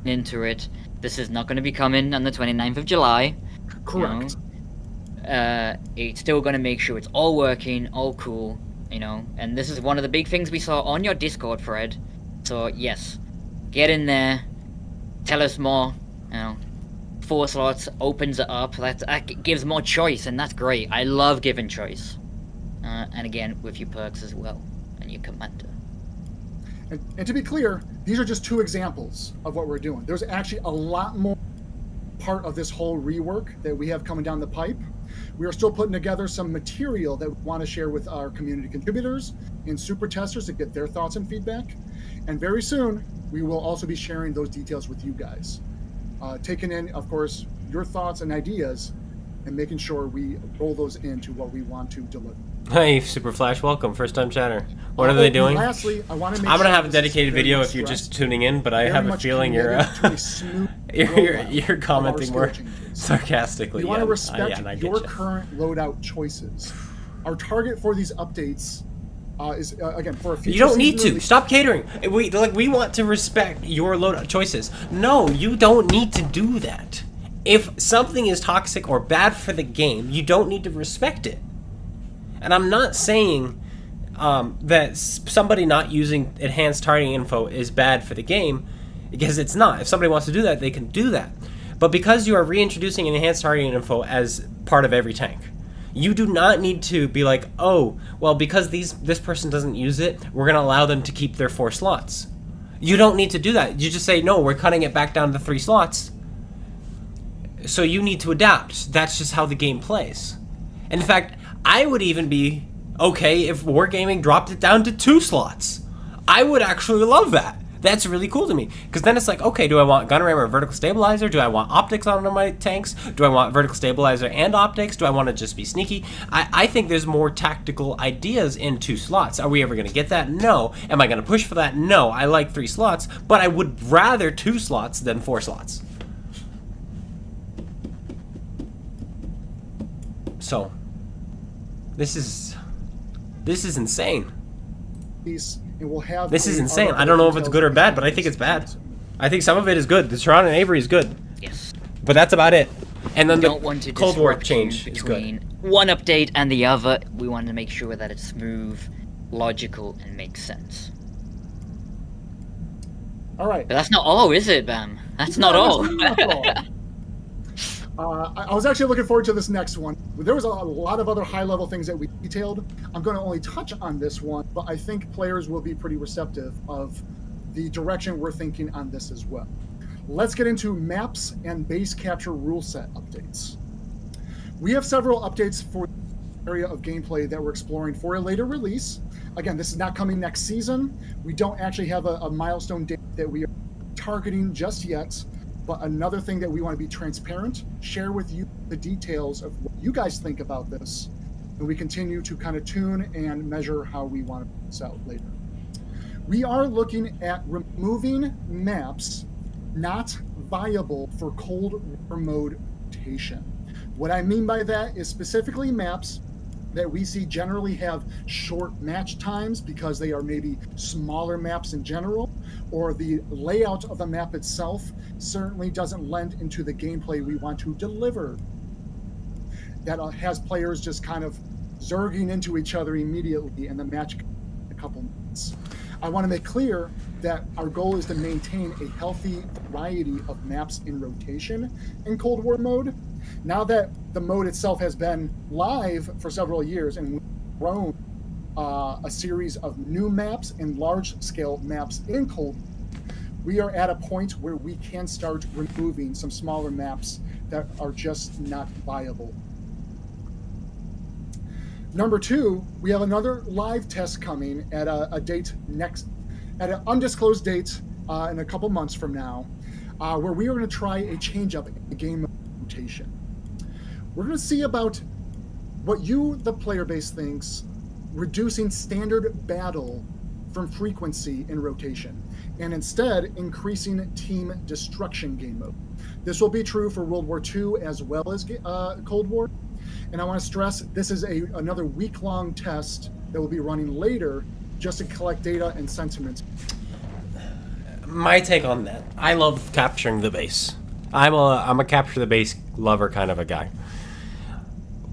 Into it. This is not going to be coming on the 29th of July. Correct. You know? It's still going to make sure it's all working, all cool, you know. And this is one of the big things we saw on your Discord, Fred. So, yes. Get in there. Tell us more. You know. 4 slots opens it up. That gives more choice, and that's great. I love giving choice. And again, with your perks as well. And your commander. And to be clear, these are just 2 examples of what we're doing. There's actually a lot more part of this whole rework that we have coming down the pipe. We are still putting together some material that we want to share with our community contributors and super testers to get their thoughts and feedback. And very soon, we will also be sharing those details with you guys. Taking in, of course, your thoughts and ideas and making sure we roll those into what we want to deliver. Hey, Super Flash, welcome. First time chatter. What are they doing? Lastly, I want to make I'm gonna sure have a this is dedicated very video much if you're just stressed, tuning in, but I very have a much feeling you're committed to a smooth you're rollout of commenting our more skill changes. sarcastically. We want to yeah, respect I get your you. current loadout choices. Our target for these updates is again for a future. You don't need season to. release. Stop catering. We want to respect your loadout choices. No, you don't need to do that. If something is toxic or bad for the game, you don't need to respect it. And I'm not saying that somebody not using enhanced targeting info is bad for the game, because it's not. If somebody wants to do that, they can do that. But because you are reintroducing enhanced targeting info as part of every tank, you do not need to be like, oh, well, because this person doesn't use it, we're going to allow them to keep their 4 slots. You don't need to do that. You just say, no, we're cutting it back down to 3 slots. So you need to adapt. That's just how the game plays. In fact, I would even be okay if Wargaming dropped it down to 2 slots. I would actually love that. That's really cool to me. Because then it's like, okay, do I want gun ram or vertical stabilizer? Do I want optics on my tanks? Do I want vertical stabilizer and optics? Do I want to just be sneaky? I think there's more tactical ideas in 2 slots. Are we ever going to get that? No. Am I going to push for that? No. I like 3 slots, but I would rather 2 slots than 4 slots. So, this is insane. And we'll have This is insane. I don't know if it's good or bad, but I think it's bad. I think some of it is good. The Toronto and Avery is good. Yes. But that's about it. And then Don't want the to Cold War disrupt change you is good. between one update and the other. We want to make sure that it's smooth, logical, and makes sense. All right. But that's not all, is it, Bam? That's not all. I was actually looking forward to this next one. There was a lot of other high-level things that we detailed. I'm going to only touch on this one, but I think players will be pretty receptive of the direction we're thinking on this as well. Let's get into maps and base capture rule set updates. We have several updates for the area of gameplay that we're exploring for a later release. Again, this is not coming next season. We don't actually have a milestone date that we are targeting just yet. But another thing that we want to be transparent, share with you the details of what you guys think about this, and we continue to kind of tune and measure how we want to put this out later. We are looking at removing maps not viable for Cold War mode rotation. What I mean by that is specifically maps that we see generally have short match times because they are maybe smaller maps in general, or the layout of the map itself certainly doesn't lend into the gameplay we want to deliver. That has players just kind of zerging into each other immediately and the match in a couple minutes. I want to make clear that our goal is to maintain a healthy variety of maps in rotation in Cold War mode. Now that the mode itself has been live for several years and we've grown a series of new maps and large-scale maps in Cold War, we are at a point where we can start removing some smaller maps that are just not viable. Number 2, we have another live test coming at a date at an undisclosed date in a couple months from now, where we are going to try a change-up in the game rotation. We're going to see about what you, the player base, thinks reducing standard battle from frequency in rotation, and instead increasing team destruction game mode. This will be true for World War II as well as Cold War. And I want to stress, this is another week-long test that will be running later just to collect data and sentiment. My take on that, I love capturing the base. I'm a capture the base lover kind of a guy.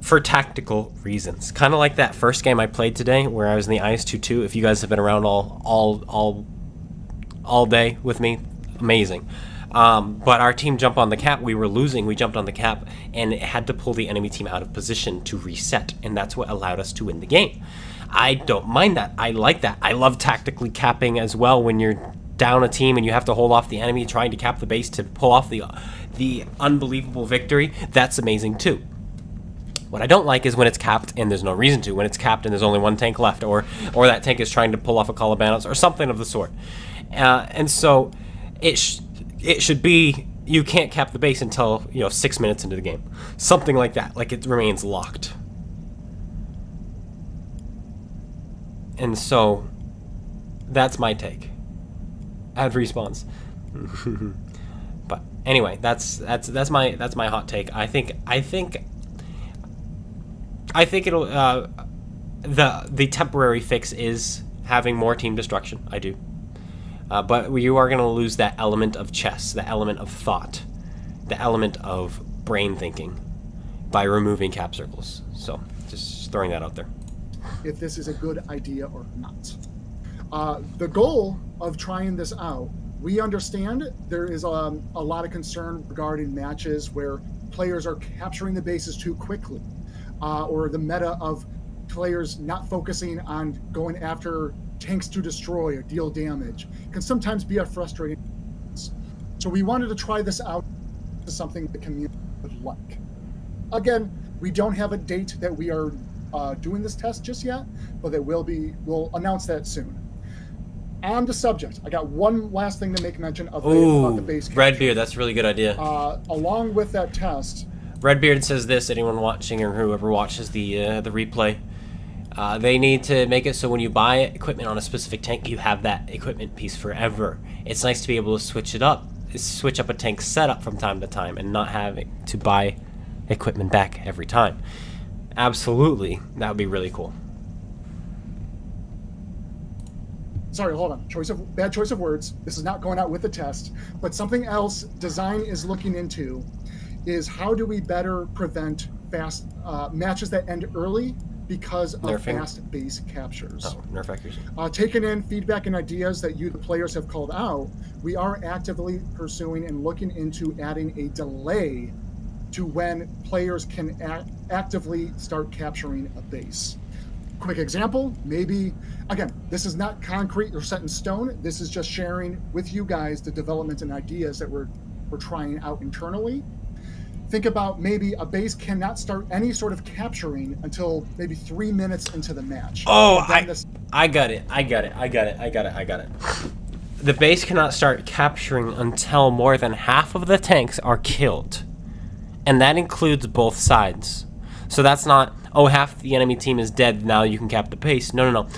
For tactical reasons. Kind of like that first game I played today where I was in the IS-2-2. If you guys have been around all day with me, amazing. But our team jumped on the cap. We were losing. We jumped on the cap and it had to pull the enemy team out of position to reset. And that's what allowed us to win the game. I don't mind that. I like that. I love tactically capping as well when you're down a team and you have to hold off the enemy trying to cap the base to pull off the unbelievable victory. That's amazing too. What I don't like is when it's capped and there's no reason to. When it's capped and there's only one tank left, or that tank is trying to pull off a Calabanos or something of the sort. And so it should be you can't cap the base until 6 minutes into the game, something like that. Like it remains locked. And so that's my take. Add respawns. But anyway, that's my hot take. I think it'll the temporary fix is having more team destruction. I do, but you are going to lose that element of chess, the element of thought, the element of brain thinking by removing cap circles. So just throwing that out there. If this is a good idea or not. The goal of trying this out, we understand there is a lot of concern regarding matches where players are capturing the bases too quickly. Or the meta of players not focusing on going after tanks to destroy or deal damage can sometimes be a frustrating. So we wanted to try this out as something the community would like. Again, we don't have a date that we are doing this test just yet, but we'll announce that soon. On the subject, I got one last thing to make mention of about the base capture. Redbeard, that's a really good idea. Along with that test, Redbeard says this, anyone watching or whoever watches the replay, they need to make it so when you buy equipment on a specific tank, you have that equipment piece forever. It's nice to be able to switch up a tank setup from time to time and not having to buy equipment back every time. Absolutely, that would be really cool. Sorry, hold on. Bad choice of words. This is not going out with the test, but something else design is looking into is how do we better prevent fast matches that end early because of fast base captures. Oh, nerf accuracy. Taking in feedback and ideas that you, the players, have called out, we are actively pursuing and looking into adding a delay to when players can actively start capturing a base. Quick example, maybe, again, this is not concrete or set in stone. This is just sharing with you guys the development and ideas that we're trying out internally. Think about maybe a base cannot start any sort of capturing until maybe 3 minutes into the match. Oh, I got it. The base cannot start capturing until more than half of the tanks are killed. And that includes both sides. So that's not, oh, half the enemy team is dead, now you can cap the base. No.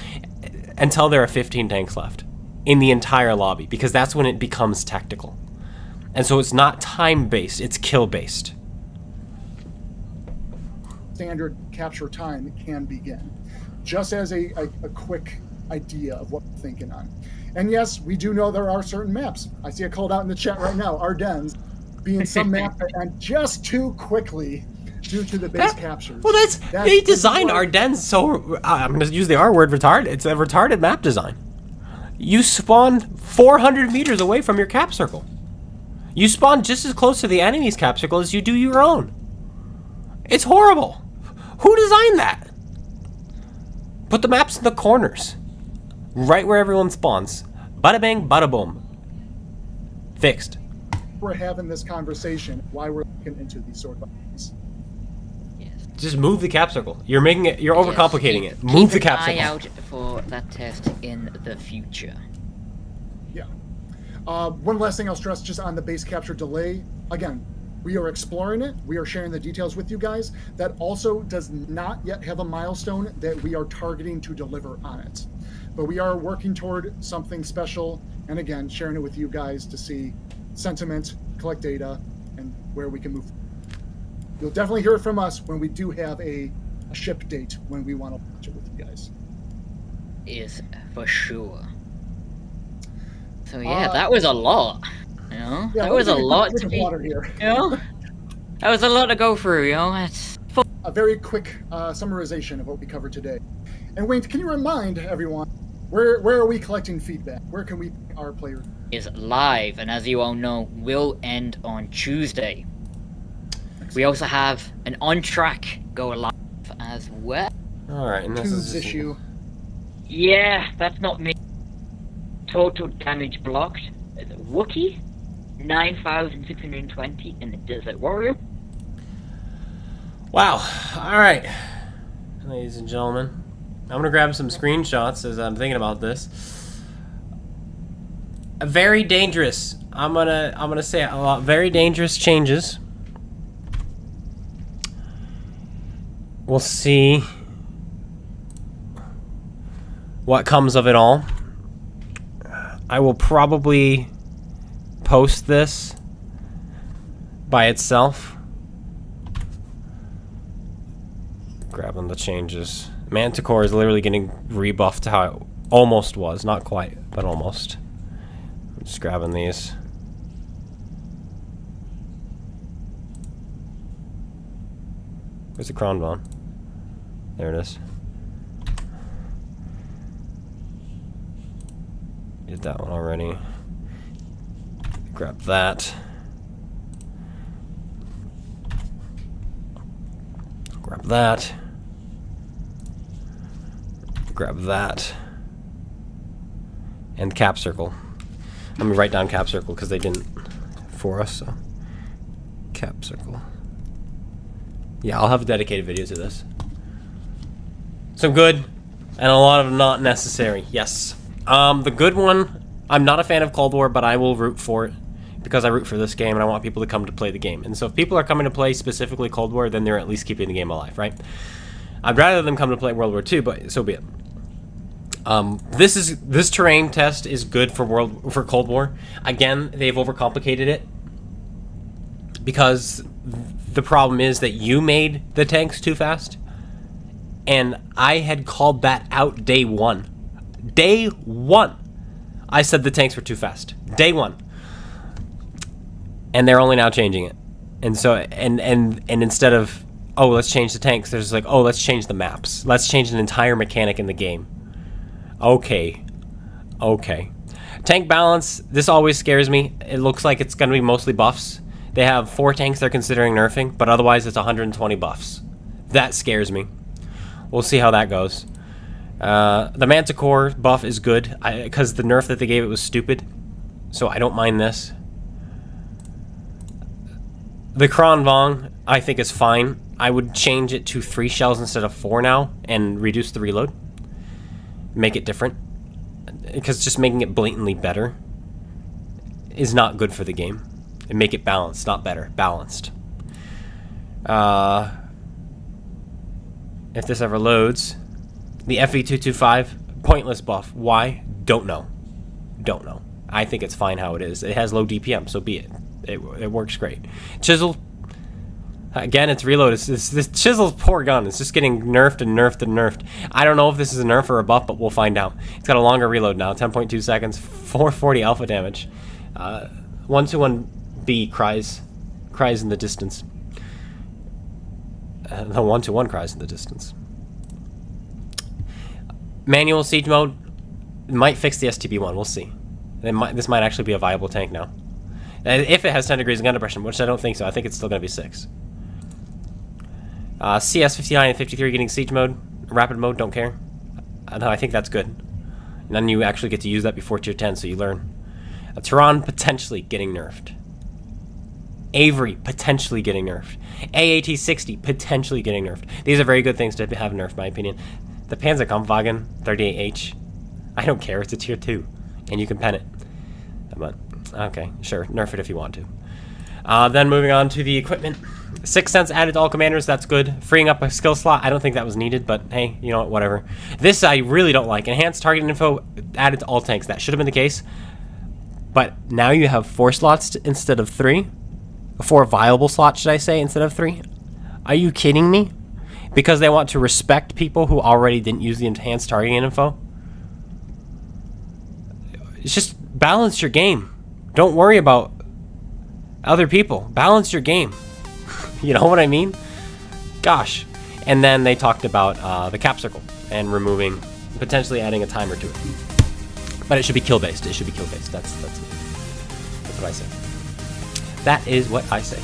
Until there are 15 tanks left in the entire lobby, because that's when it becomes tactical. And so it's not time-based, it's kill-based. Standard capture time can begin. Just as a quick idea of what we're thinking on. And yes, we do know there are certain maps. I see it called out in the chat right now, Ardennes, being some map that end just too quickly due to the base captures. Well, they designed Ardennes so, I'm going to use the R word, retarded. It's a retarded map design. You spawn 400 meters away from your cap circle. You spawn just as close to the enemy's cap circle as you do your own. It's horrible. Who designed that? Put the maps in the corners. Right where everyone spawns. Bada bang, bada boom. Fixed. We're having this conversation, why we're looking into these sort of things. Yes. Just move the cap circle. You're overcomplicating it. Move the cap circle. Keep an eye out for that test in the future. Yeah. One last thing I'll stress just on the base capture delay. Again, we are exploring it. We are sharing the details with you guys. That also does not yet have a milestone that we are targeting to deliver on it. But we are working toward something special, and again, sharing it with you guys to see sentiment, collect data, and where we can move. You'll definitely hear it from us when we do have a ship date when we want to launch it with you guys. Is for sure. So yeah, that was a lot. You know, Yeah, that was a lot to of be. water here. You know, that was a lot to go through. You know, it's A very quick summarization of what we covered today. And Wayne, can you remind everyone where are we collecting feedback? Where can we our players? is live, and as you all know, will end on Tuesday. We also have an on track go live as well. All right, and this Tubes is issue. Yeah, that's not me. Total damage blocked. Wookiee, 9,620 in the Desert Warrior. Wow. All right, ladies and gentlemen, I'm gonna grab some screenshots as I'm thinking about this. Very dangerous. I'm gonna say a lot. Very dangerous changes. We'll see what comes of it all. I will probably post this by itself. Grabbing the changes. Manticore is literally getting rebuffed to how it almost was. Not quite, but almost. I'm just grabbing these. Where's the Kronvon? There it is. Did that one already. Grab that. Grab that. Grab that. And cap circle. Let me write down cap circle because they didn't for us, so. Cap circle. Yeah, I'll have a dedicated video to this. Some good, and a lot of not necessary. Yes. The good one, I'm not a fan of Cold War, but I will root for it because I root for this game and I want people to come to play the game. And so if people are coming to play specifically Cold War, then they're at least keeping the game alive, right? I'd rather them come to play World War II, but so be it. This terrain test is good for Cold War. Again, they've overcomplicated it because the problem is that you made the tanks too fast, and I had called that out day one. Day one, I said the tanks were too fast. Day one, and they're only now changing it. And so, and instead of, oh, let's change the tanks, there's like, oh, let's change the maps. Let's change an entire mechanic in the game. Okay. Tank balance, this always scares me. It looks like it's going to be mostly buffs. They have 4 tanks they're considering nerfing, but otherwise it's 120 buffs. That scares me. We'll see how that goes. The Manticore buff is good, because the nerf that they gave it was stupid. So I don't mind this. The Kronvong, I think, is fine. I would change it to 3 shells instead of 4 now, and reduce the reload. Make it different. Because just making it blatantly better is not good for the game. And make it balanced, not better. Balanced. If this ever loads, the FE225, pointless buff. Why? Don't know. I think it's fine how it is. It has low DPM, so be it. It works great. Chisel, again, it's reload. This Chisel's poor gun. It's just getting nerfed and nerfed and nerfed. I don't know if this is a nerf or a buff, but we'll find out. It's got a longer reload now, 10.2 seconds, 440 alpha damage. 121B cries in the distance. The 121 cries in the distance. Manual siege mode might fix the STB1. We'll see. This might actually be a viable tank now. If it has 10 degrees of gun depression, which I don't think so. I think it's still going to be 6. CS 59 and 53 getting siege mode. Rapid mode, don't care. No, I think that's good. And then you actually get to use that before tier 10, so you learn. Tehran potentially getting nerfed. Avery potentially getting nerfed. AAT 60 potentially getting nerfed. These are very good things to have nerfed, in my opinion. The Panzerkampfwagen 38H. I don't care, it's a tier 2. And you can pen it. But Okay, sure. Nerf it if you want to. Then moving on to the equipment. 6 cents added to all commanders. That's good. Freeing up a skill slot. I don't think that was needed, but hey, you know what? Whatever. This I really don't like. Enhanced target info added to all tanks. That should have been the case. But now you have 4 slots instead of 3. 4 viable slots, should I say, instead of 3. Are you kidding me? Because they want to respect people who already didn't use the enhanced targeting info? It's just balance your game. Don't worry about other people. Balance your game. You know what I mean? Gosh. And then they talked about the cap circle and removing, potentially adding a timer to it. But it should be kill based. It should be kill based. That's what I say. That is what I say.